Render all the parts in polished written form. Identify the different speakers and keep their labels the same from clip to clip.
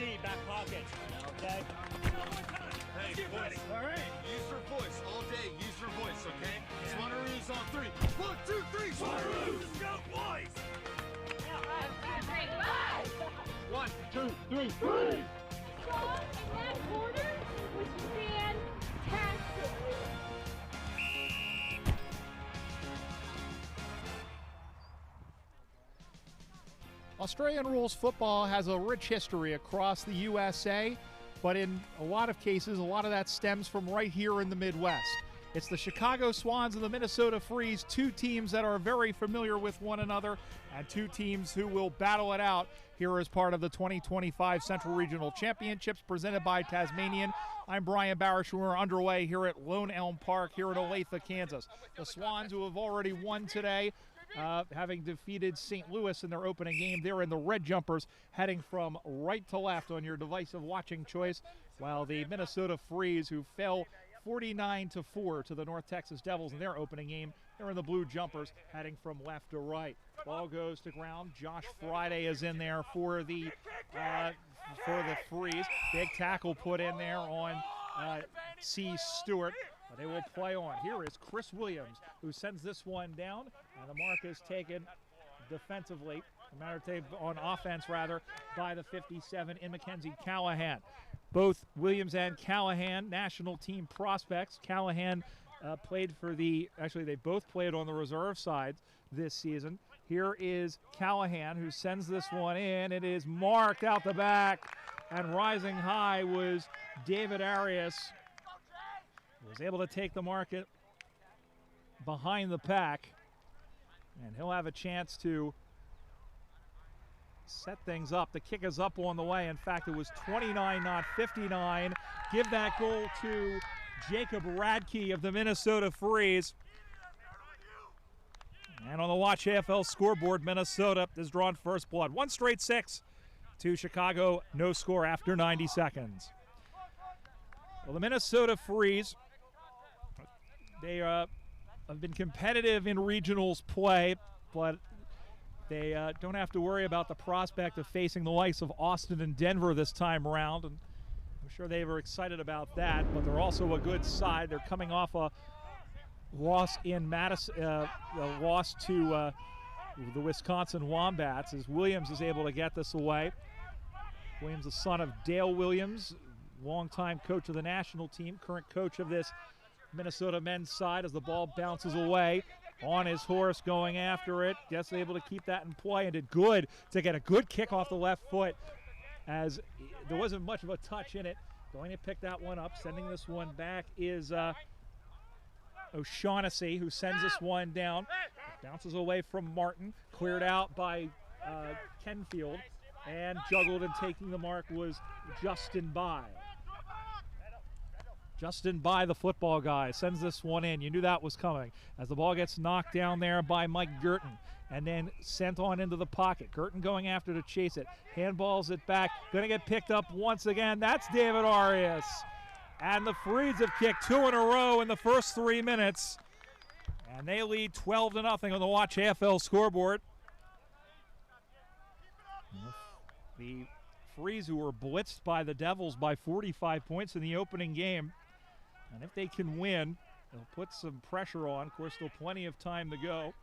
Speaker 1: C, back pocket. Okay?
Speaker 2: Hey, boys.
Speaker 1: All right.
Speaker 2: Use your voice all day. Use your voice, okay? Swannaroos on 3. 1, 2, 3. Swannaroos! Let's go, boys! 1, 2, 3, 3.
Speaker 3: Strong in that quarter was fantastic.
Speaker 4: Australian rules football has a rich history across the USA, but in a lot of cases, a lot of that stems from right here in the Midwest. It's the Chicago Swans and the Minnesota Freeze, two teams that are very familiar with one another, and two teams who will battle it out here as part of the 2025 Central Regional Championships presented by Tasmanian. I'm Brian Barish. We're underway here at Lone Elm Park here in Olathe, Kansas. The Swans, who have already won today, having defeated St. Louis in their opening game. They're in the red jumpers, heading from right to left on your device of watching choice, while the Minnesota Freeze, who fell 49-4 to the North Texas Devils in their opening game, they're in the blue jumpers, heading from left to right. Ball goes to ground. Josh Friday is in there for the Freeze. Big tackle put in there on C. Stewart. But they will play on. Here is Chris Williams, who sends this one down, and the mark is taken defensively, on offense rather, by the 57 in Mackenzie Callahan. Both Williams and Callahan, national team prospects. Callahan played for they both played on the reserve side this season. Here is Callahan, who sends this one in. It is marked out the back, and rising high was David Arias. Was able to take the market behind the pack, and he'll have a chance to set things up. The kick is up on the way. In fact, it was 29, not 59. Give that goal to Jacob Radke of the Minnesota Freeze. And on the Watch AFL scoreboard, Minnesota has drawn first blood. 1 straight 6 to Chicago. No score after 90 seconds. Well, the Minnesota Freeze, they have been competitive in regionals play, but they don't have to worry about the prospect of facing the likes of Austin and Denver this time around, and I'm sure they were excited about that, but they're also a good side. They're coming off a loss in Madison, a loss to the Wisconsin Wombats, as Williams is able to get this away. Williams, the son of Dale Williams, longtime coach of the national team, current coach of this Minnesota men's side, as the ball bounces away on his horse going after it. Gets able to keep that in play and did good to get a good kick off the left foot, as there wasn't much of a touch in it. Going to pick that one up. Sending this one back is O'Shaughnessy, who sends this one down. Bounces away from Martin. Cleared out by Kenfield. And juggled and taking the mark was Justin By. Justin By, the football guy, sends this one in. You knew that was coming, as the ball gets knocked down there by Mike Girton and then sent on into the pocket. Girton going after to chase it. Handballs it back. Going to get picked up once again. That's David Arias. And the Freeze have kicked 2 in a row in the first 3 minutes. And they lead 12-0 on the Watch AFL scoreboard. The Freeze, who were blitzed by the Devils by 45 points in the opening game. And if they can win, they'll put some pressure on. Of course, still plenty of time to go.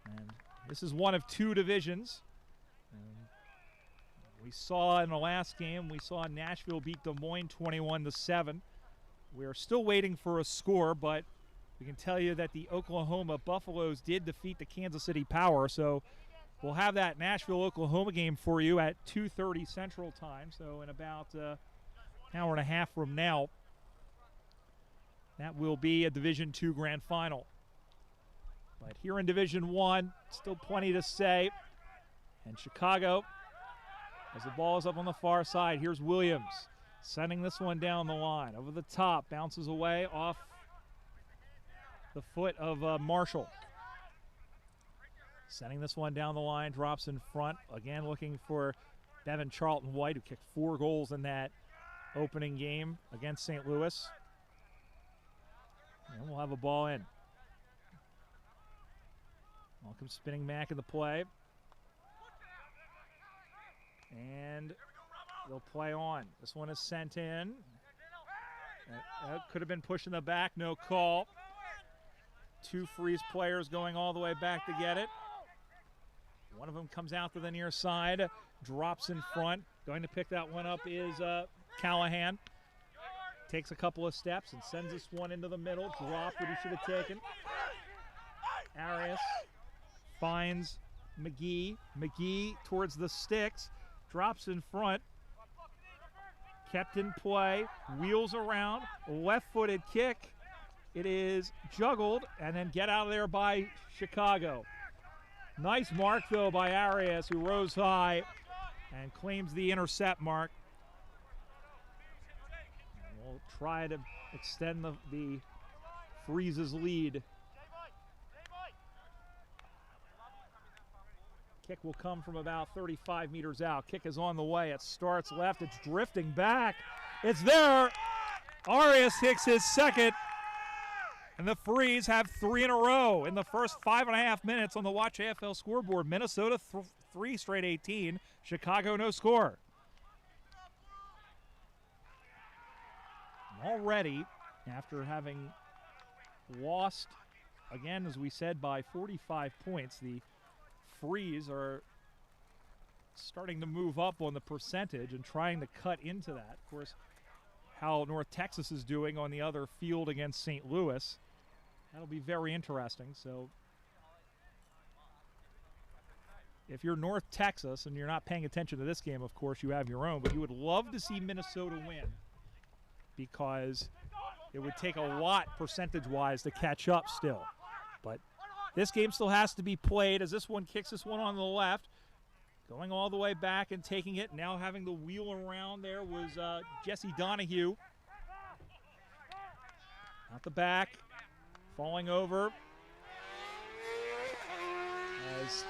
Speaker 4: And this is one of 2 divisions. And we saw in the last game, we saw Nashville beat Des Moines 21-7. We're still waiting for a score, but we can tell you that the Oklahoma Buffaloes did defeat the Kansas City Power. So we'll have that Nashville-Oklahoma game for you at 2:30 Central Time. So in about an hour and a half from now, that will be a Division II Grand Final. But here in Division I, still plenty to say. And Chicago, as the ball is up on the far side, here's Williams sending this one down the line. Over the top, bounces away off the foot of Marshall. Sending this one down the line, drops in front. Again, looking for Bevan Charlton White, who kicked 4 goals in that opening game against St. Louis. And we'll have a ball in. Ball comes spinning back in the play. And they'll play on. This one is sent in. That could have been pushing the back, no call. Two Freeze players going all the way back to get it. One of them comes out to the near side, drops in front. Going to pick that one up is Callahan. Takes a couple of steps and sends this one into the middle. Dropped what he should have taken. Arias finds McGee. McGee towards the sticks. Drops in front. Kept in play. Wheels around. Left-footed kick. It is juggled and then get out of there by Chicago. Nice mark, though, by Arias, who rose high and claims the intercept mark. And we'll try to extend the Freeze's lead. Kick will come from about 35 meters out. Kick is on the way. It starts left. It's drifting back. It's there. Arias hits his second. And the Freeze have 3 in a row in the first 5.5 minutes on the Watch AFL scoreboard. Minnesota 3 straight 18. Chicago no score. And already, after having lost, again, as we said, by 45 points, the Freeze are starting to move up on the percentage and trying to cut into that. Of course, how North Texas is doing on the other field against St. Louis. That'll be very interesting. So if you're North Texas and you're not paying attention to this game, of course, you have your own, but you would love to see Minnesota win because it would take a lot percentage-wise to catch up still. But this game still has to be played as this one kicks this one on the left. Going all the way back and taking it. Now having the wheel around there was Jesse Donahue. Out the back. Falling over. As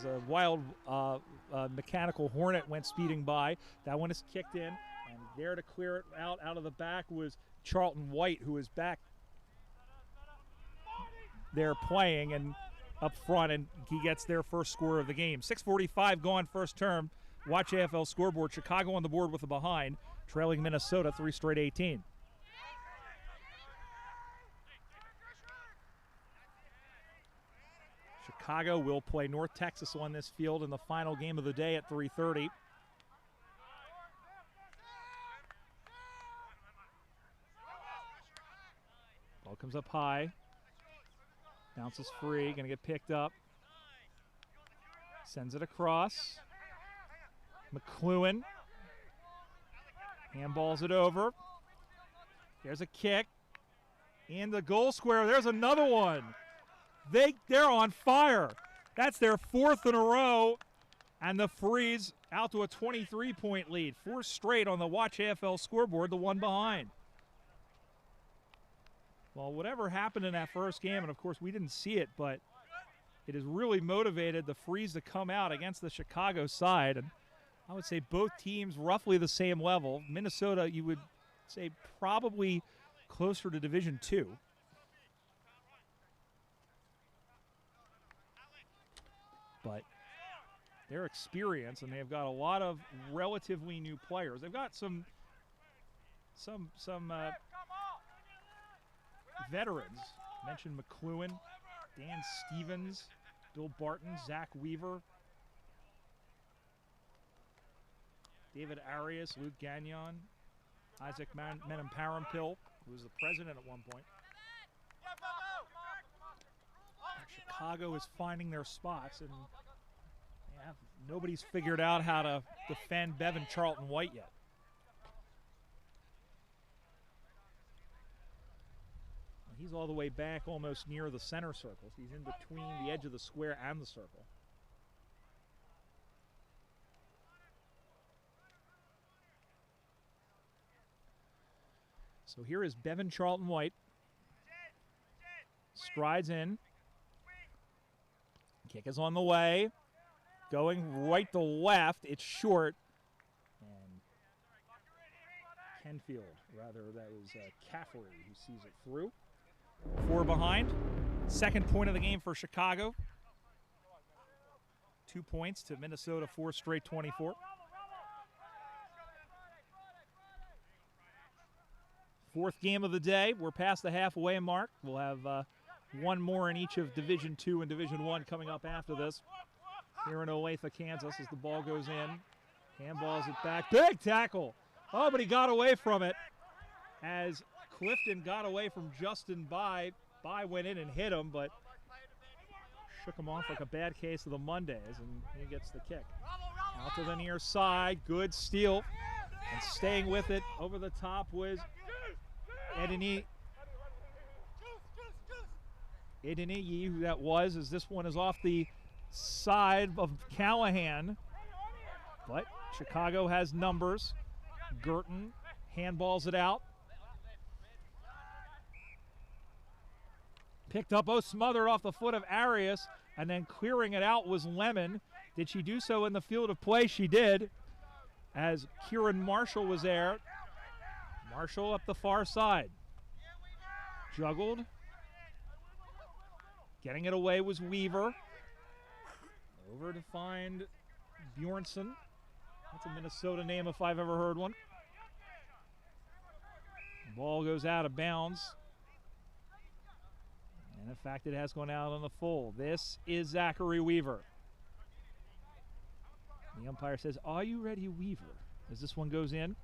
Speaker 4: a wild mechanical hornet went speeding by. That one is kicked in. And there to clear it out of the back was Charlton White, who is back there playing and up front, and he gets their first score of the game. 6:45 gone first term. Watch AFL scoreboard. Chicago on the board with a behind, trailing Minnesota 3 straight 18. Chicago will play North Texas on this field in the final game of the day at 3:30. Ball comes up high. Bounces free, going to get picked up. Sends it across. McLuhan handballs it over. There's a kick. In the goal square, there's another one. They're on fire. That's their 4th in a row. And the Freeze out to a 23-point lead. 4 straight on the Watch AFL scoreboard, the one behind. Well, whatever happened in that first game, and of course we didn't see it, but it has really motivated the Freeze to come out against the Chicago side. And I would say both teams roughly the same level. Minnesota, you would say probably closer to Division II. But their experience, and they've got a lot of relatively new players. They've got some veterans. Mentioned McLuhan, Dan Stevens, Bill Barton, Zach Weaver, David Arias, Luke Gagnon, Isaac Menamparampil, who was the president at one point. Chicago is finding their spots, and nobody's figured out how to defend Bevan Charlton White yet. He's all the way back almost near the center circle. He's in between the edge of the square and the circle. So here is Bevan Charlton White. Strides in. Kick is on the way. Going right to left. It's short. And Kenfield, rather, that was Caffery who sees it through. 4 behind. Second point of the game for Chicago. 2 points to Minnesota, 4 straight 24. Fourth game of the day. We're past the halfway mark. We'll have one more in each of Division II and Division I coming up after this. Here in Olathe, Kansas, as the ball goes in. Handballs it back. Big tackle. Oh, but he got away from it. As Clifton got away from Justin By. By went in and hit him, but shook him off like a bad case of the Mondays, and he gets the kick. Out to the near side. Good steal. And staying with it over the top was Edeni, who that was, as this one is off the side of Callahan. But Chicago has numbers. Girton handballs it out. Picked up, smothered off the foot of Arias, and then clearing it out was Lemon. Did she do so in the field of play? She did, as Kieran Marshall was there. Marshall up the far side. Juggled. Getting it away was Weaver. Over to find Bjornsson. That's a Minnesota name if I've ever heard one. The ball goes out of bounds. And in fact, it has gone out on the full. This is Zachary Weaver. The umpire says, "Are you ready, Weaver?" As this one goes in.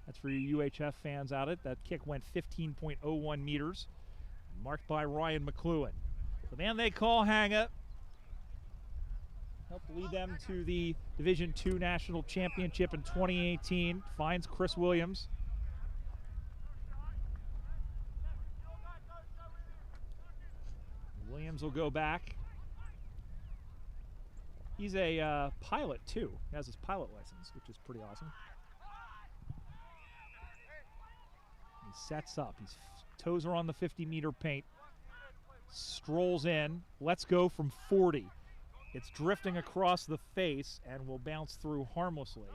Speaker 4: That's for you UHF fans out it. That kick went 15.01 meters. Marked by Ryan McLuhan. The man they call Hanga helped lead them to the Division II National Championship in 2018. Finds Chris Williams. Williams will go back. He's a pilot, too. He has his pilot license, which is pretty awesome. He sets up. His toes are on the 50-meter paint. Strolls in. Let's go from 40. It's drifting across the face and will bounce through harmlessly.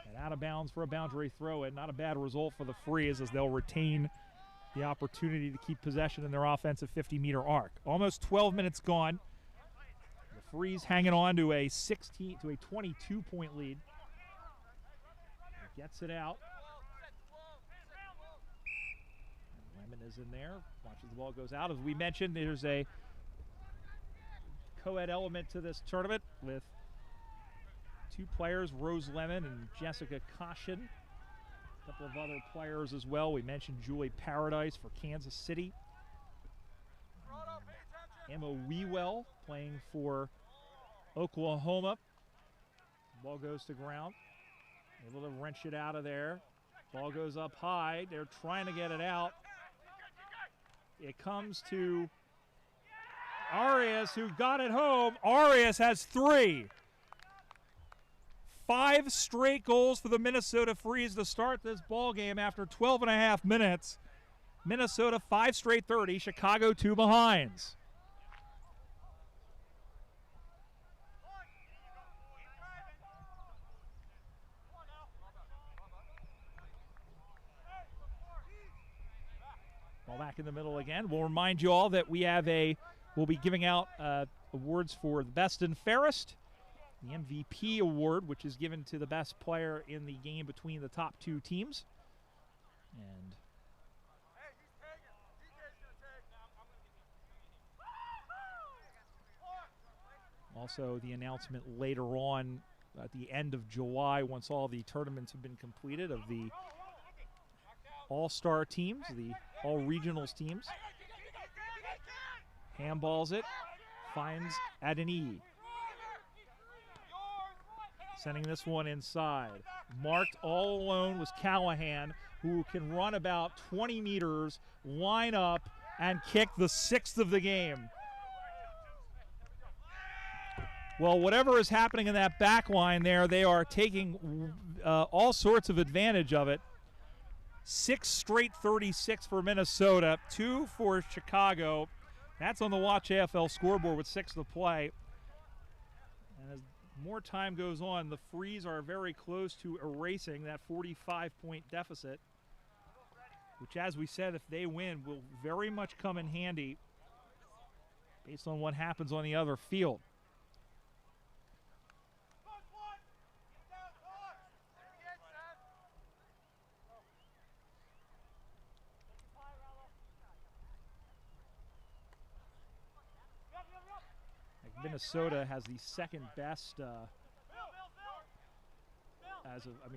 Speaker 4: And out of bounds for a boundary throw in. Not a bad result for the Freeze, as they'll retain the opportunity to keep possession in their offensive 50-meter arc. Almost 12 minutes gone. The Freeze hanging on to a 22-point lead. Gets it out. And Lemon is in there. Watches the ball goes out. As we mentioned, there's a co-ed element to this tournament with two players, Rose Lemon and Jessica Caution. A couple of other players as well. We mentioned Julie Paradise for Kansas City. Emma Wewell playing for Oklahoma. Ball goes to ground. Able to wrench it out of there. Ball goes up high. They're trying to get it out. It comes to Arias, who got it home. Arias has 3. 5 straight goals for the Minnesota Freeze to start this ball game after 12 and a half minutes. Minnesota 5 straight 30, Chicago 2 behinds. Ball back in the middle again. We'll remind you all that we'll be giving out awards for the best and fairest. The MVP award, which is given to the best player in the game between the top 2 teams. And also the announcement later on at the end of July, once all the tournaments have been completed, of the all-star teams, the all-regionals teams. Handballs it, finds Adeni. Sending this one inside. Marked all alone was Callahan, who can run about 20 meters, line up, and kick the 6th of the game. Well, whatever is happening in that back line there, they are taking all sorts of advantage of it. 6 straight 36 for Minnesota, 2 for Chicago. That's on the Watch AFL scoreboard with 6 to play. And as more time goes on, the Freeze are very close to erasing that 45-point deficit, which, as we said, if they win, will very much come in handy based on what happens on the other field. Minnesota has the second best,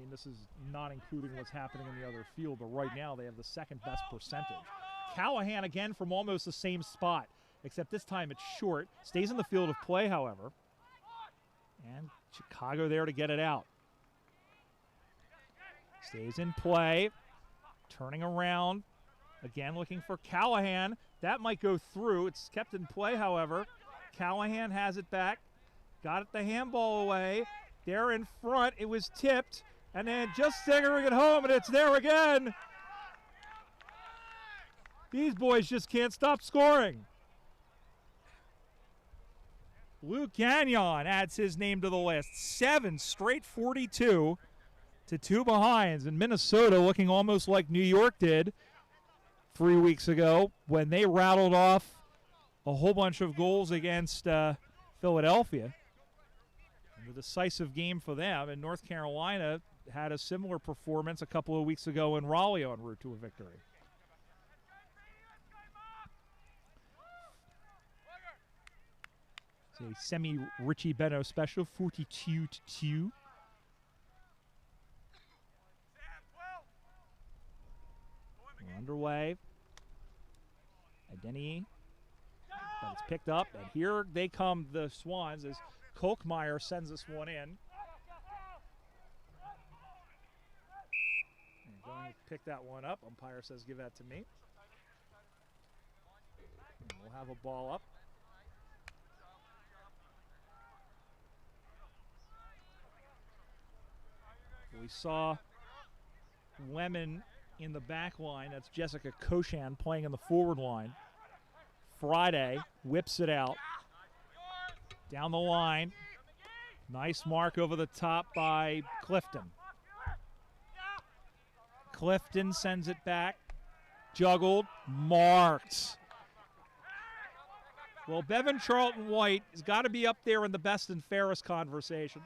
Speaker 4: this is not including what's happening in the other field, but right now they have the second best percentage. Callahan again from almost the same spot, except this time it's short. Stays in the field of play, however. And Chicago there to get it out. Stays in play. Turning around. Again looking for Callahan. That might go through. It's kept in play, however. Callahan has it back. Got it the handball away. There in front. It was tipped. And then just staggering it home, and it's there again. These boys just can't stop scoring. Luke Gagnon adds his name to the list. 7 straight 42 to 2 behinds. And Minnesota looking almost like New York did 3 weeks ago when they rattled off a whole bunch of goals against Philadelphia. And the decisive game for them. And North Carolina had a similar performance a couple of weeks ago in Raleigh en route to a victory. It's a semi-Richie Beno special, 42-2. We're underway. Identity. But it's picked up, and here they come, the Swans, as Kolkmeyer sends this one in. And going to pick that one up. Umpire says, give that to me. And we'll have a ball up. We saw Lemon in the back line. That's Jessica Koshan playing in the forward line. Friday whips it out. Down the line. Nice mark over the top by Clifton. Clifton sends it back. Juggled. Marked. Well, Bevan Charlton White has got to be up there in the best and fairest conversation.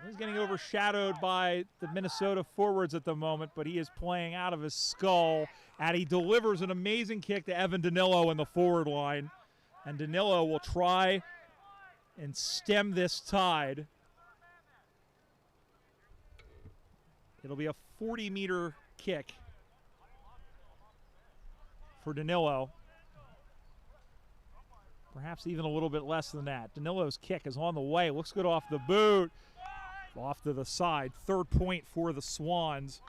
Speaker 4: He's getting overshadowed by the Minnesota forwards at the moment, but he is playing out of his skull. And he delivers an amazing kick to Evan Danilo in the forward line. And Danilo will try and stem this tide. It'll be a 40-meter kick for Danilo. Perhaps even a little bit less than that. Danilo's kick is on the way. Looks good off the boot. Off to the side. 3rd point for the Swans.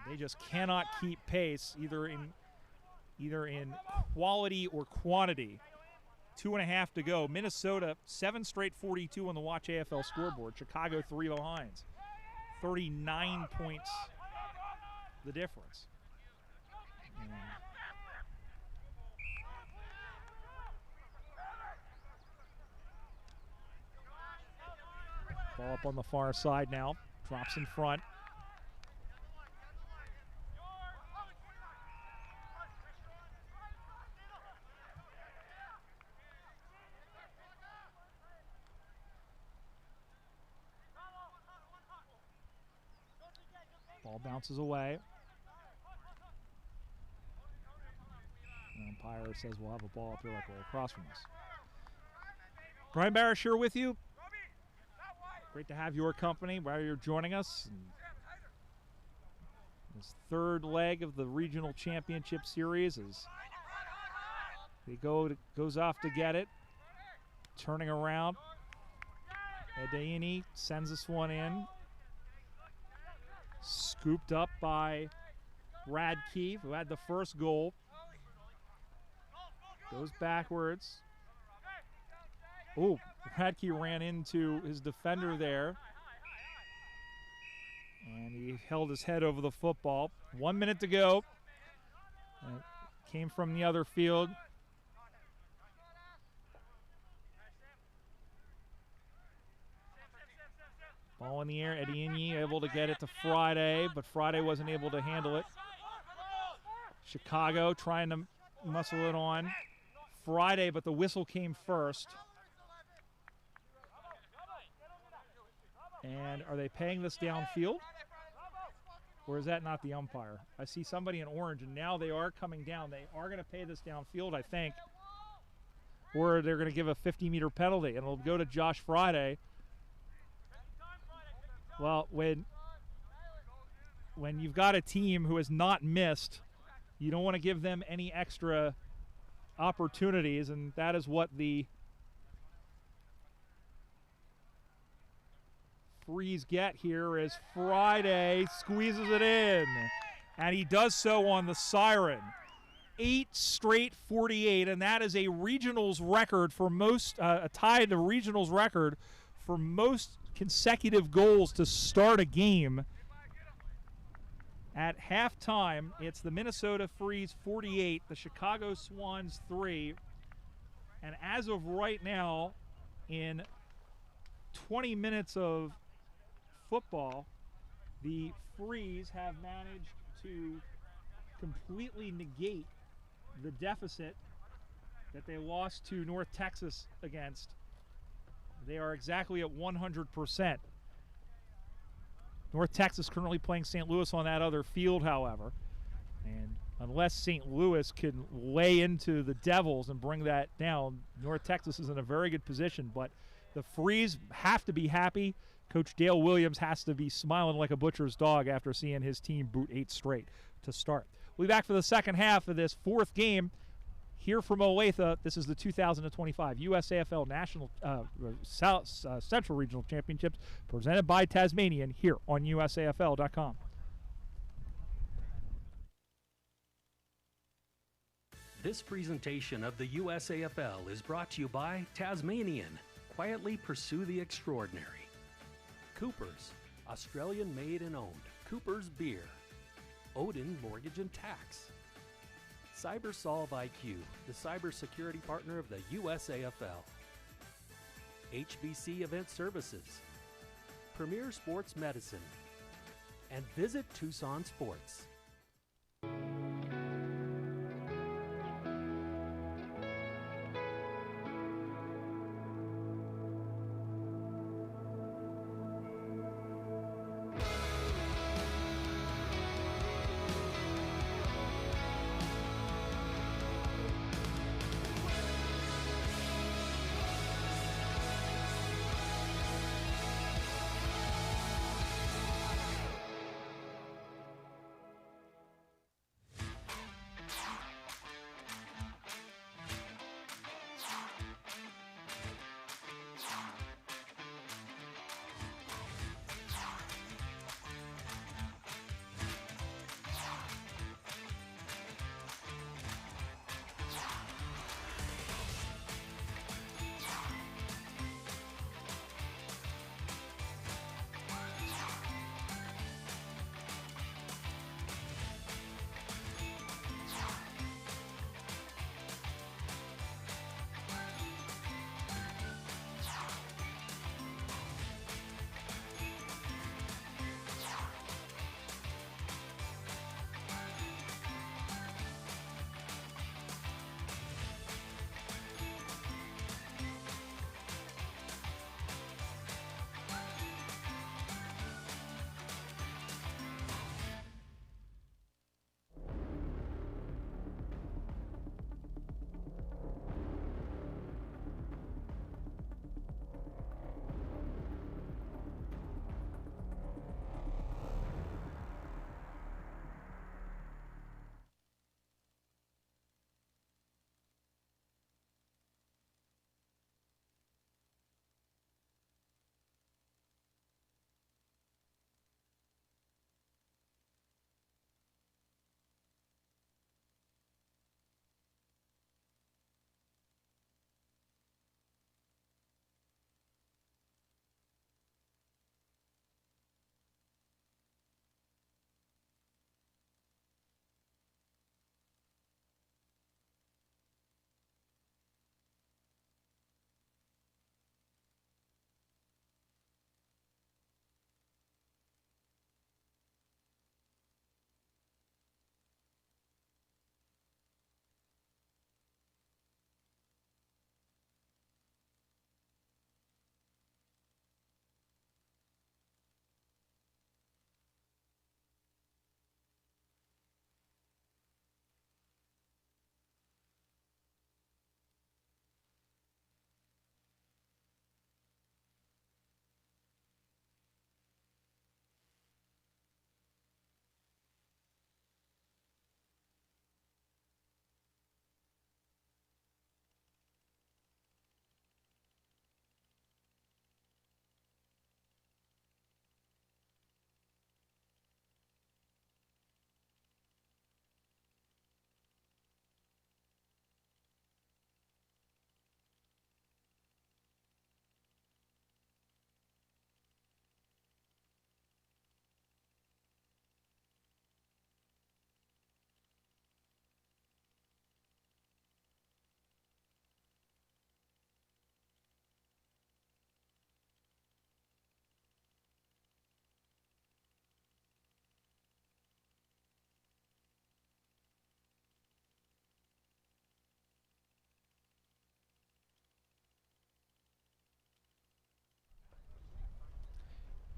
Speaker 4: They just cannot keep pace either in quality or quantity. 2.5 to go. Minnesota 7 straight 42 on the Watch AFL scoreboard. Chicago 3 behinds. 39 points the difference. Ball up on the far side now. Drops in front. Ball bounces away. The umpire says we'll have a ball up here like we're across from us. Brian Barish here with you. Great to have your company while you're joining us. And this 3rd leg of the Regional Championship Series as he goes off to get it. Turning around. Adeyemi sends this one in. Scooped up by Radke, who had the first goal. Goes backwards. Oh, Radke ran into his defender there. And he held his head over the football. 1 minute to go. Came from the other field. Ball in the air. Adeyemi able to get it to Friday, but Friday wasn't able to handle it. Chicago trying to muscle it on. Friday, but the whistle came first. And are they paying this downfield? Or is that not the umpire? I see somebody in orange, and now they are coming down. They are going to pay this downfield, I think. or they're going to give a 50-meter penalty, and it'll go to Josh Friday. Well, when you've got a team who has not missed, you don't want to give them any extra opportunities, and that is what the Freeze get here as Friday squeezes it in, and he does so on the siren. 8 straight 48, and that is a regionals record for most, tied to regionals record for most consecutive goals to start a game. At halftime, it's the Minnesota Freeze 48, the Chicago Swans 3. And as of right now, in 20 minutes of football, the Freeze have managed to completely negate the deficit that they lost to North Texas against. They are exactly at 100%. North Texas currently playing St. Louis on that other field, however. And unless St. Louis can lay into the Devils and bring that down, North Texas is in a very good position. But the Freeze have to be happy. Coach Dale Williams has to be smiling like a butcher's dog after seeing his team boot 8 straight to start. We'll be back for the second half of this fourth game here from Olathe. This is the 2025 USAFL National Central Regional Championships presented by Tasmanian here on USAFL.com.
Speaker 5: This presentation of the USAFL is brought to you by Tasmanian. Quietly pursue the extraordinary. Coopers, Australian made and owned. Coopers Beer. Odin Mortgage and Tax. CyberSolve IQ, the cybersecurity partner of the USAFL. HBC Event Services. Premier Sports Medicine. And Visit Tucson Sports.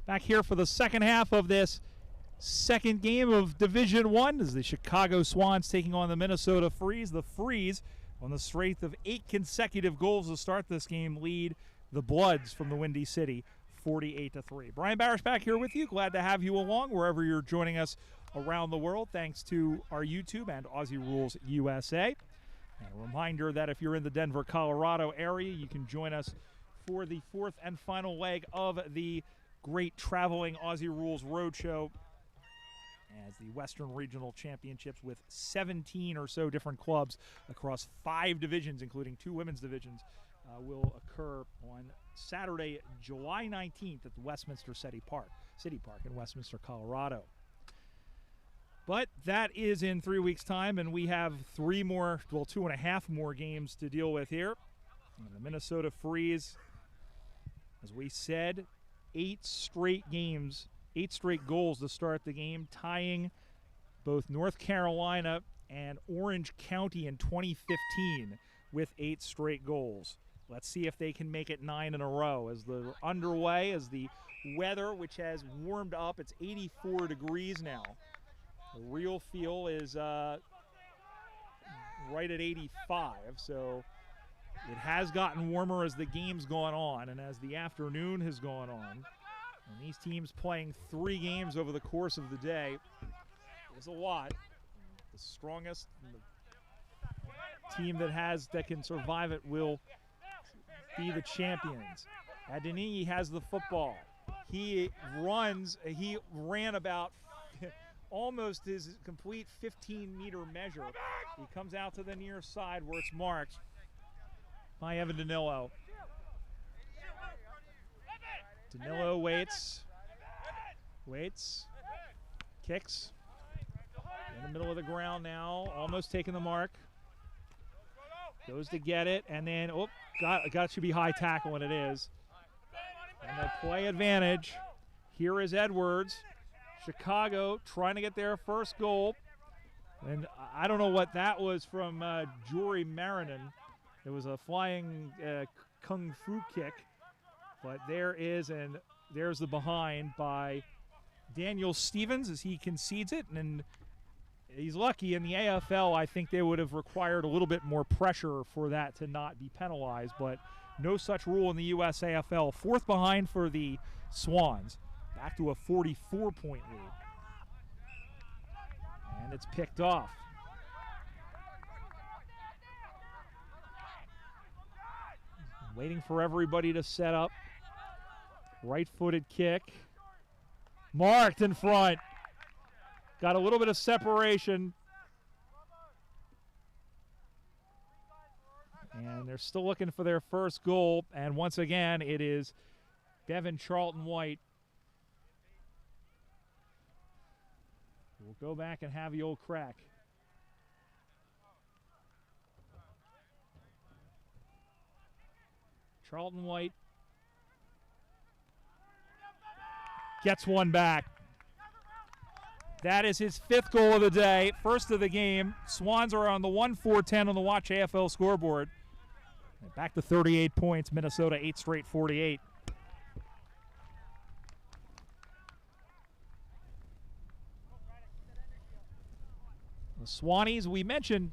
Speaker 4: Back here for the second half of this second game of Division One is the Chicago Swans taking on the Minnesota Freeze. The Freeze, on the strength of 8 consecutive goals to start this game, lead the Bloods from the Windy City 48-3. Brian Barish back here with you. Glad to have you along wherever you're joining us around the world, thanks to our YouTube and Aussie Rules USA. And a reminder that if you're in the Denver, Colorado area, you can join us for the fourth and final leg of the great traveling Aussie Rules Roadshow, as the Western Regional Championships with 17 or so different clubs across 5 divisions, including 2 women's divisions, will occur on Saturday, July 19th at the Westminster City Park in Westminster, Colorado. But that is in 3 weeks' time, and we have 2.5 more games to deal with here. And the Minnesota Freeze, as we said, 8 straight goals to start the game, tying both North Carolina and Orange County in 2015 with 8 straight goals. Let's see if they can make it 9 in a row as they're underway, as the weather, which has warmed up. It's 84 degrees now. The real feel is right at 85, so it has gotten warmer as the game's gone on and as the afternoon has gone on. And these teams playing 3 games over the course of the day is a lot. The strongest team that can survive it will be the champions. Adeniyi has the football. He ran about almost his complete 15-meter measure. He comes out to the near side where it's marked by Evan Danilo. Danilo waits, kicks, in the middle of the ground now, almost taking the mark. Goes to get it, and then, should be high tackle, and it is. And the play advantage. Here is Edwards. Chicago trying to get their first goal. And I don't know what that was from Jory Marinan. It was a flying kung fu kick. But there's the behind by Daniel Stevens as he concedes it. And he's lucky. In the AFL, I think they would have required a little bit more pressure for that to not be penalized. But no such rule in the US AFL. 4th behind for the Swans. Back to a 44-point lead. And it's picked off. Waiting for everybody to set up. Right-footed kick. Marked in front. Got a little bit of separation. And they're still looking for their first goal. And once again, it is Devin Charlton-White. We'll go back and have the old crack. Charlton-White gets one back. That is his 5th goal of the day, first of the game. Swans are on the 1-4-10 on the Watch AFL scoreboard. And back to 38 points, Minnesota 8 straight 48. The Swannies, we mentioned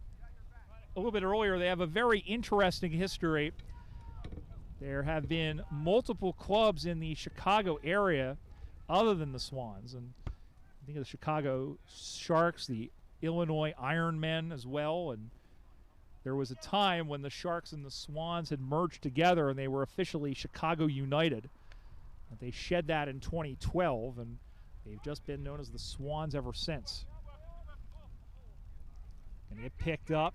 Speaker 4: a little bit earlier, they have a very interesting history. There have been multiple clubs in the Chicago area other than the Swans. And I think of the Chicago Sharks, the Illinois Ironmen as well. And there was a time when the Sharks and the Swans had merged together and they were officially Chicago United. But they shed that in 2012, and they've just been known as the Swans ever since. Gonna get picked up.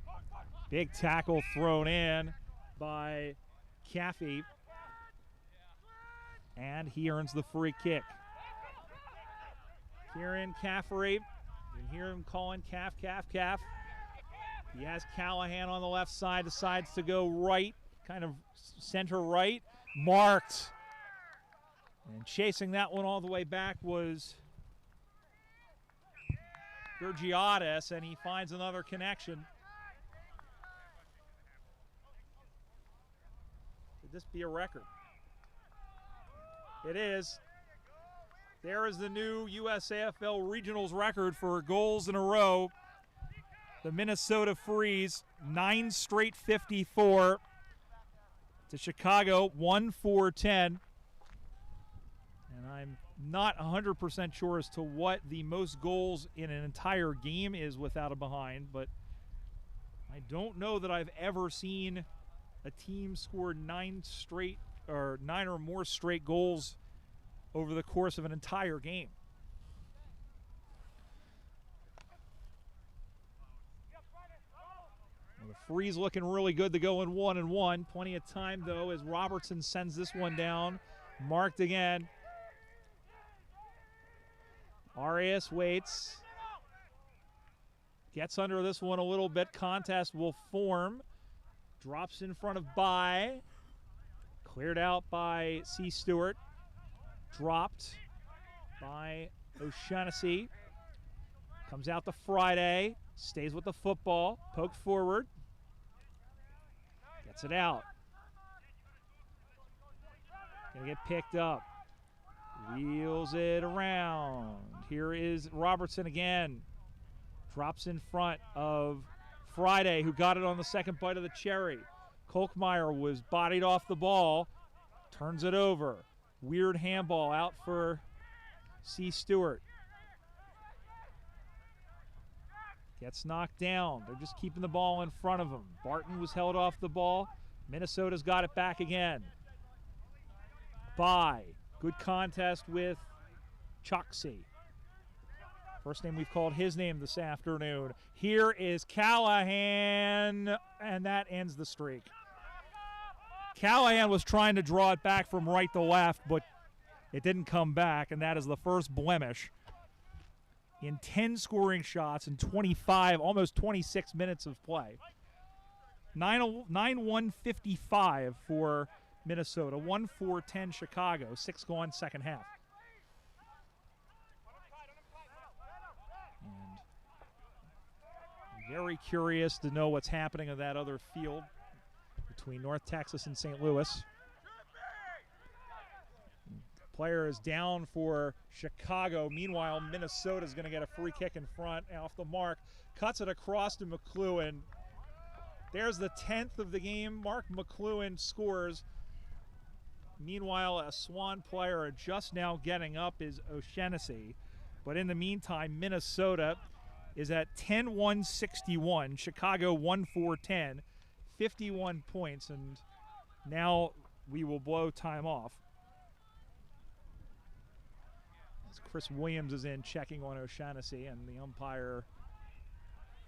Speaker 4: Big tackle thrown in by Caffey. And he earns the free kick. Kieran Caffrey. You can hear him calling Caff. He has Callahan on the left side, decides to go right, kind of center right. Marked. And chasing that one all the way back was Georgiades, and he finds another connection. Could this be a record? It is. There is the new USAFL Regionals record for goals in a row. The Minnesota Freeze, 9 straight 54 to Chicago, 1-4-10. And I'm not 100% sure as to what the most goals in an entire game is without a behind, but I don't know that I've ever seen a team score 9 or more straight goals over the course of an entire game. Well, the Freeze looking really good to go in 1-1. Plenty of time, though, as Robertson sends this one down. Marked again. Arias waits. Gets under this one a little bit. Contest will form. Drops in front of By. Cleared out by C. Stewart. Dropped by O'Shaughnessy. Comes out to Friday. Stays with the football. Poked forward. Gets it out. Gonna get picked up. Wheels it around. Here is Robertson again. Drops in front of Friday, who got it on the second bite of the cherry. Kolkmeyer was bodied off the ball. Turns it over. Weird handball out for C. Stewart. Gets knocked down. They're just keeping the ball in front of him. Barton was held off the ball. Minnesota's got it back again. By. Good contest with Choksey. First name we've called his name this afternoon. Here is Callahan, and that ends the streak. Callahan was trying to draw it back from right to left, but it didn't come back, and that is the first blemish in 10 scoring shots in 25, almost 26 minutes of play. 9-1-55 for Minnesota, 1-4-10 Chicago, 6 gone second half. And very curious to know what's happening in that other field between North Texas and St. Louis. Player is down for Chicago. Meanwhile, Minnesota is going to get a free kick in front off the mark. Cuts it across to McLuhan. There's the 10th of the game. Mark McLuhan scores. Meanwhile, a Swan player just now getting up is O'Shaughnessy. But in the meantime, Minnesota is at 10-1-61. Chicago 1-4-10. 51 points. And now we will blow time off. Chris Williams is in checking on O'Shaughnessy, and the umpire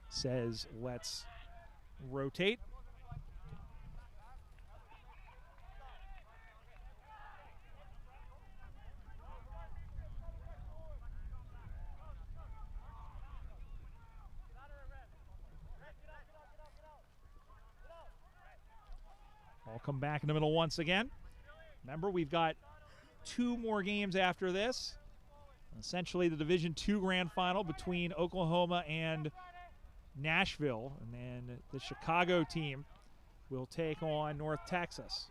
Speaker 4: says, let's rotate. I'll come back in the middle once again. Remember, we've got 2 more games after this. Essentially the Division II Grand Final between Oklahoma and Nashville. And then the Chicago team will take on North Texas.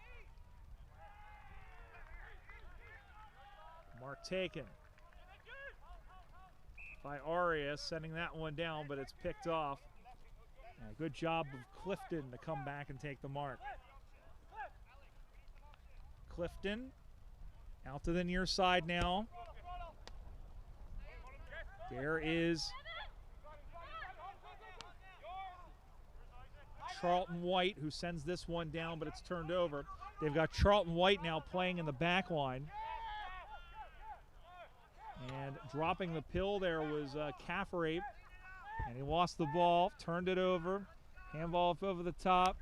Speaker 4: Mark taken by Arias, sending that one down, but it's picked off. And a good job of Clifton to come back and take the mark. Clifton out to the near side now. There is Charlton White, who sends this one down, but it's turned over. They've got Charlton White now playing in the back line. And dropping the pill there was Caffery, and he lost the ball, turned it over, handball up over the top.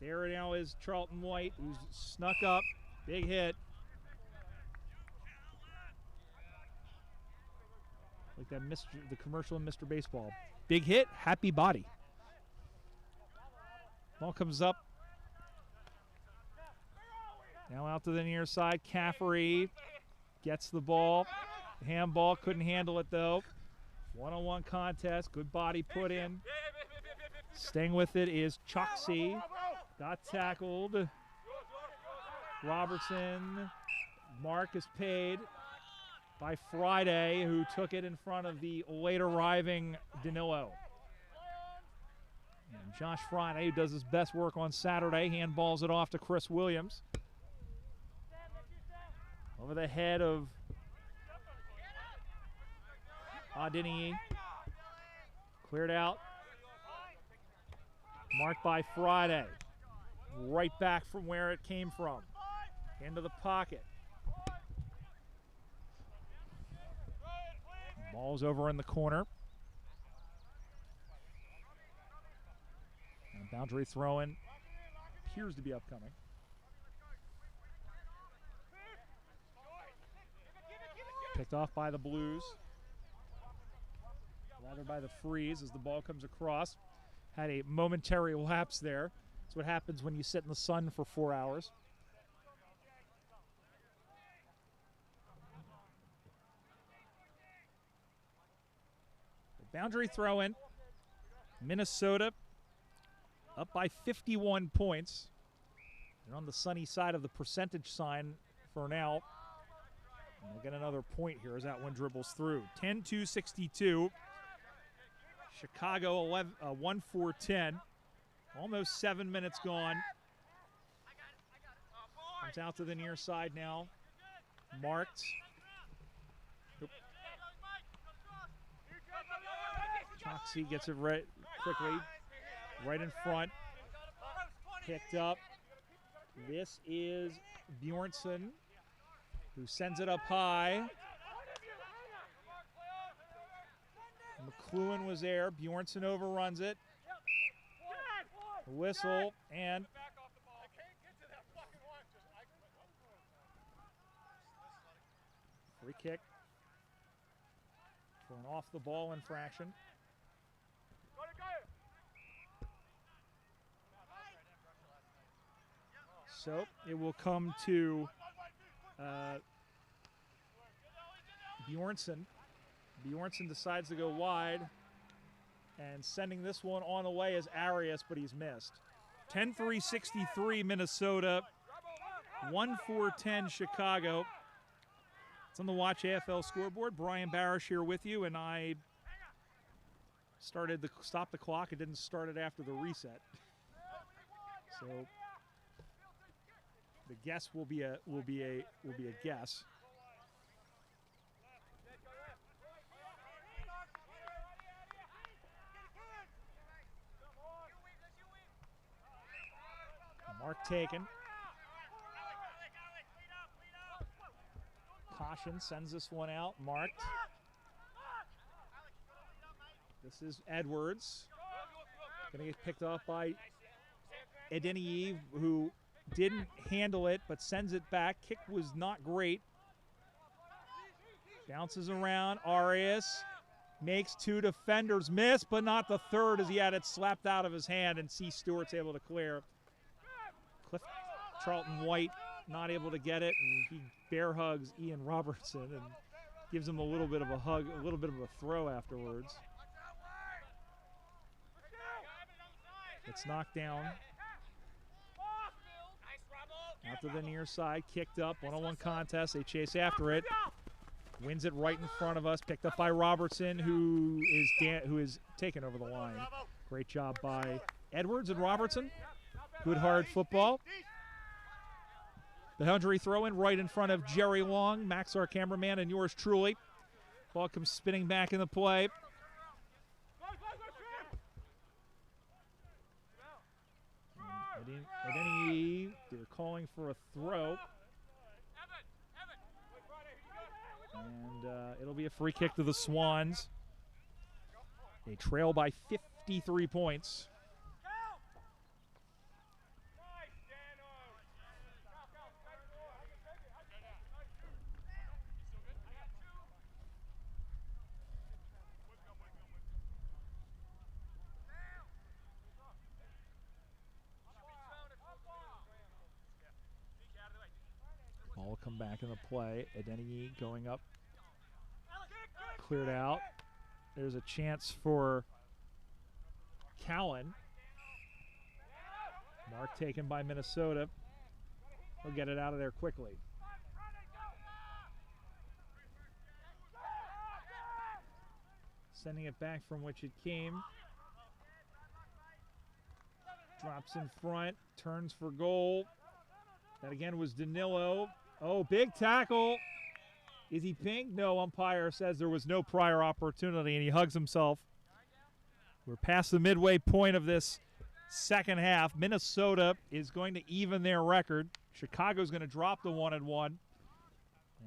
Speaker 4: There now is Charlton White, who's snuck up, big hit. Like that the commercial in Mr. Baseball. Big hit, happy body. Ball comes up. Now out to the near side. Caffery gets the ball. Handball, couldn't handle it though. One-on-one contest, good body put in. Staying with it is Choksey. Got tackled. Robertson. Mark is paid. by Friday, who took it in front of the late arriving Danilo. And Josh Friday, who does his best work on Saturday, handballs it off to Chris Williams. Over the head of Adeniyi. Cleared out. Marked by Friday. Right back from where it came from. Into the pocket. Ball's over in the corner. And a boundary throw-in appears to be upcoming. Picked off by the Blues. Rather by the Freeze as the ball comes across. Had a momentary lapse there. That's what happens when you sit in the sun for 4 hours. Boundary throw-in. Minnesota up by 51 points. They're on the sunny side of the percentage sign for now. And we'll get another point here as that one dribbles through. 10-2-62. Chicago 1-4-10. Almost 7 minutes gone. Comes out to the near side now. Marked. Choxy gets it right quickly, right in front. Picked up. This is Bjornsson, who sends it up high. McLuhan was there. Bjornsson overruns it. Whistle and free kick for an off-the-ball infraction. So it will come to Bjornsson. Bjornsson decides to go wide, and sending this one on the way is Arias, but he's missed. 10-3-63 Minnesota, 1-4-10 Chicago. It's on the Watch AFL scoreboard. Brian Barish here with you, and I started to stop the clock. It didn't start it after the reset. So the guess will be a guess. Mark taken. Caution sends this one out. Marked. This is Edwards. Going to get picked off by Adeniyi, who didn't handle it but sends it back. Kick was not great. Bounces around. Arias makes two defenders miss, but not the third as he had it slapped out of his hand, and C. Stewart's able to clear. Cliff Charlton White not able to get it, and he bear hugs Ian Robertson and gives him a little bit of a hug, a little bit of a throw afterwards. It's knocked down. Out to the near side, kicked up, one-on-one contest. They chase after it. Wins it right in front of us. Picked up by Robertson, who is taken over the line. Great job by Edwards and Robertson. Good hard football. The boundary throw-in right in front of Jerry Long, Max, our cameraman, and yours truly. Ball comes spinning back in the play. Adeniyi, they're calling for a throw. And it'll be a free kick to the Swans. They trail by 53 points. Ball will come back into play. Adeniyi going up. Cleared out. There's a chance for Cowan. Mark taken by Minnesota. He'll get it out of there quickly. sending it back from which it came. Drops in front, turns for goal. That again was Danilo. Oh, big tackle. Is he pinged? No, umpire says there was no prior opportunity, and he hugs himself. We're past the midway point of this second half. Minnesota is going to even their record. Chicago's going to drop the 1-1. And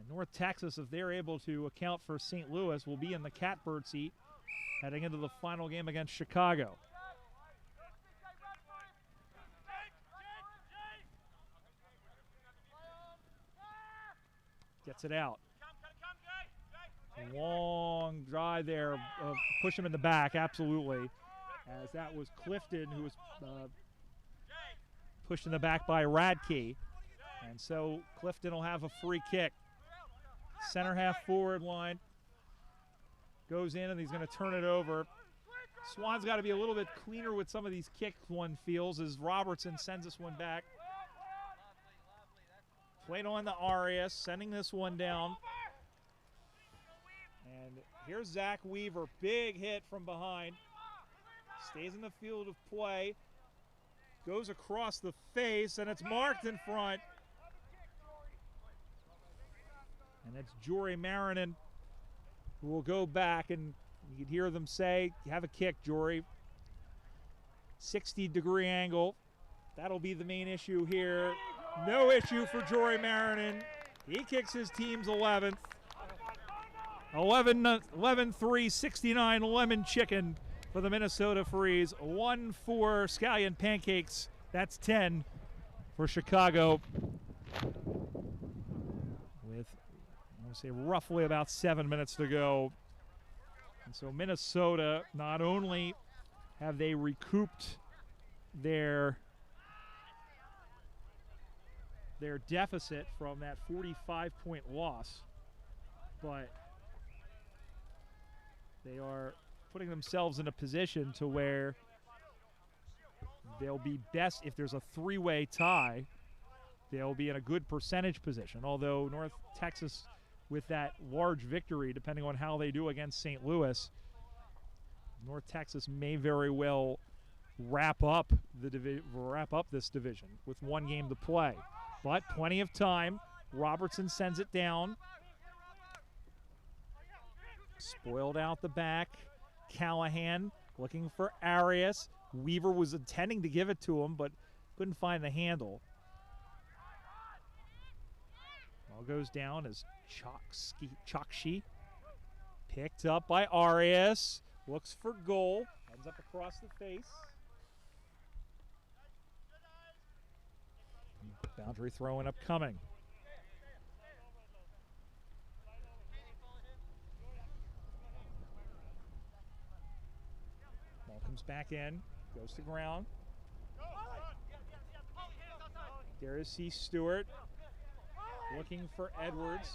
Speaker 4: North Texas, if they're able to account for St. Louis, will be in the catbird seat heading into the final game against Chicago. Gets it out. Long drive there. Push him in the back, absolutely. As that was Clifton, who was pushed in the back by Radke. And so Clifton will have a free kick. Center half forward line. Goes in and he's going to turn it over. Swan's got to be a little bit cleaner with some of these kicks, one feels, as Robertson sends this one back. Played on the Arias, sending this one down. And here's Zach Weaver. Big hit from behind. Stays in the field of play. Goes across the face, and it's marked in front. And it's Jory Marinan who will go back, and you can hear them say, have a kick, Jory. 60-degree angle. That'll be the main issue here. No issue for Jory Marinan. He kicks his team's 11th. 11-3, 69 lemon chicken for the Minnesota Freeze. 1 for scallion pancakes. That's 10 for Chicago. With, I want to say, roughly about 7 minutes to go. And so Minnesota, not only have they recouped their deficit from that 45-point loss, but they are putting themselves in a position to where they'll be best if there's a three-way tie. They'll be in a good percentage position, although North Texas, with that large victory, depending on how they do against St. Louis, North Texas may very well wrap up this division with one game to play. But plenty of time. Robertson sends it down. Spoiled out the back. Callahan looking for Arias. Weaver was intending to give it to him, but couldn't find the handle. Ball goes down as Chokshi. Picked up by Arias. Looks for goal. Ends up across the face. Boundary throwing upcoming. Ball comes back in, goes to ground. Darius C. Stewart looking for Edwards.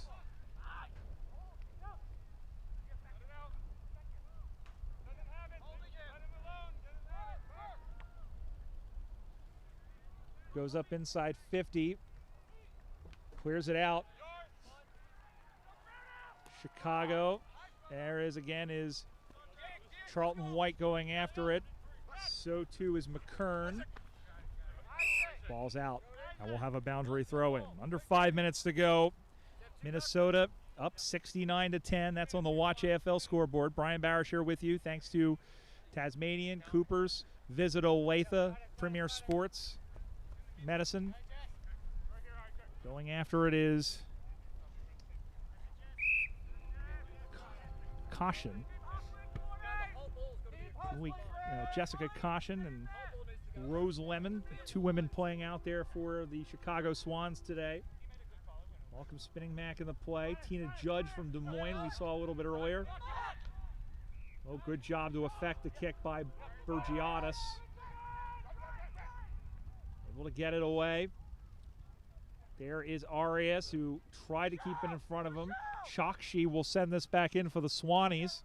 Speaker 4: Goes up inside 50. Clears it out. Chicago. There is Charlton White going after it. So too is McKern. Ball's out. And we'll have a boundary throw in. Under 5 minutes to go. Minnesota up 69-10. That's on the Watch AFL scoreboard. Brian Barish here with you. Thanks to Tasmanian, Coopers, Visit Olathe, Premier Sports Medicine. Going after it is Caution. Jessica Caution and Rose Lemon, two women playing out there for the Chicago Swans today. Welcome spinning back in the play. Tina Judge from Des Moines, we saw a little bit earlier. Oh, good job to effect the kick by Bergiatis. Able to get it away. There is Arias, who tried to keep it in front of him. Chokshi will send this back in for the Swannies.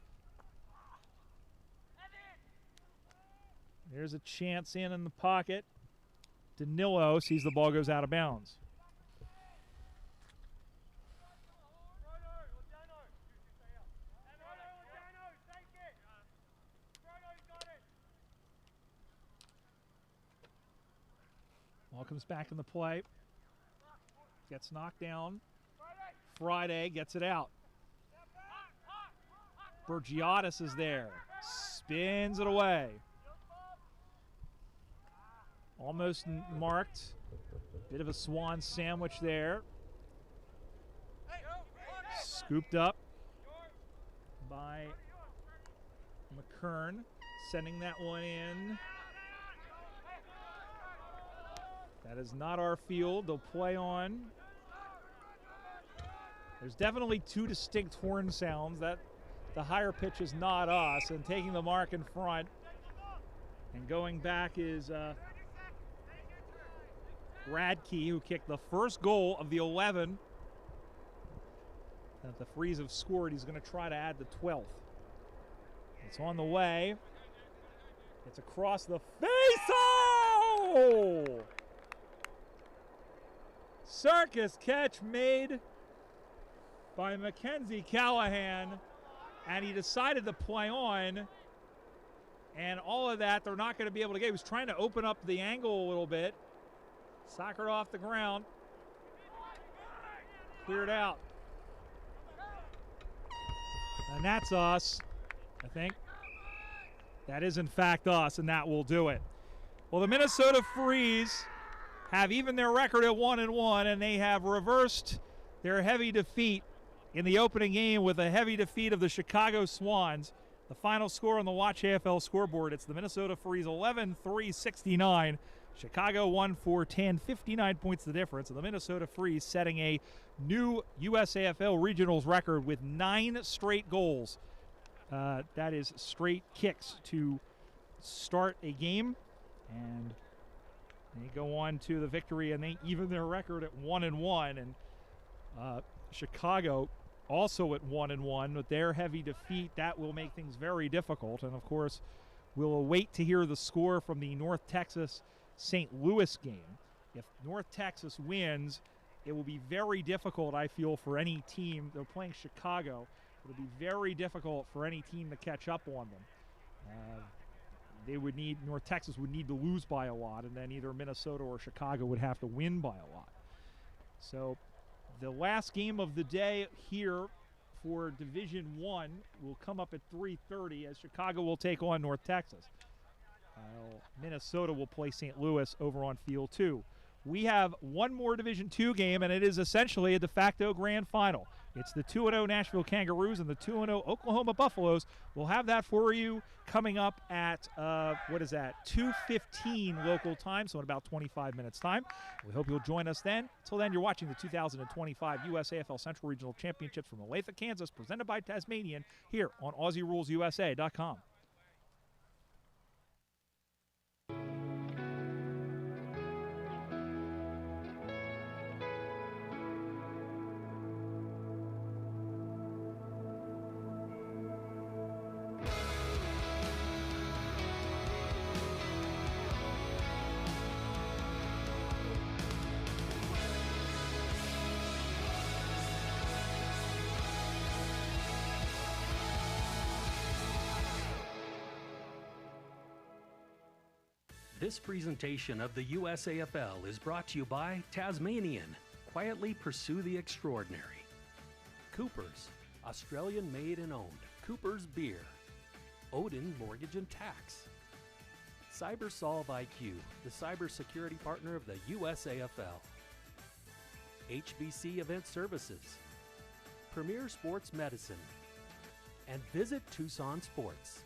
Speaker 4: There's a chance in the pocket. Danilo sees the ball goes out of bounds. Ball comes back in the play. Gets knocked down. Friday gets it out. Bergiatis is there. Spins it away. Almost marked. Bit of a swan sandwich there. Scooped up by McKern. Sending that one in. That is not our field. They'll play on. There's definitely two distinct horn sounds. That the higher pitch is not us, and taking the mark in front and going back is Radke, who kicked the first goal of the 11 that the Freeze have scored. He's going to try to add the 12th. It's on the way. It's across the face. Oh! Circus catch made by Mackenzie Callahan, and he decided to play on, and all of that they're not going to be able to get. He was trying to open up the angle a little bit. Soccered off the ground. Cleared out. And that's us, I think. That is in fact us, and that will do it. Well, the Minnesota Freeze have even their record at 1-1, and they have reversed their heavy defeat in the opening game with a heavy defeat of the Chicago Swans. The final score on the Watch AFL scoreboard, it's the Minnesota Freeze 11-3-69. Chicago 1-4-10, 59 points the difference. And the Minnesota Freeze setting a new USAFL Regionals record with 9 straight goals. That is straight kicks to start a game. And they go on to the victory, and they even their record at 1-1. And Chicago also at 1-1 with their heavy defeat. That will make things very difficult. And of course, we'll await to hear the score from the North Texas St. Louis game. If North Texas wins, it will be very difficult, I feel, for any team. They're playing Chicago. It'll be very difficult for any team to catch up on them. North Texas would need to lose by a lot, and then either Minnesota or Chicago would have to win by a lot. So the last game of the day here for Division I will come up at 3:30 as Chicago will take on North Texas. Minnesota will play St. Louis over on Field 2. We have one more Division II game, and it is essentially a de facto grand final. It's the 2-0 Nashville Kangaroos and the 2-0 Oklahoma Buffaloes. We'll have that for you coming up at, 2:15 local time, so in about 25 minutes' time. We hope you'll join us then. Till then, you're watching the 2025 USAFL Central Regional Championships from Olathe, Kansas, presented by Tasmanian here on AussieRulesUSA.com.
Speaker 5: This presentation of the USAFL is brought to you by Tasmanian. Quietly pursue the extraordinary. Coopers, Australian made and owned. Coopers Beer. Odin Mortgage and Tax. CyberSolve IQ, the cybersecurity partner of the USAFL. HBC Event Services. Premier Sports Medicine. And Visit Tucson Sports.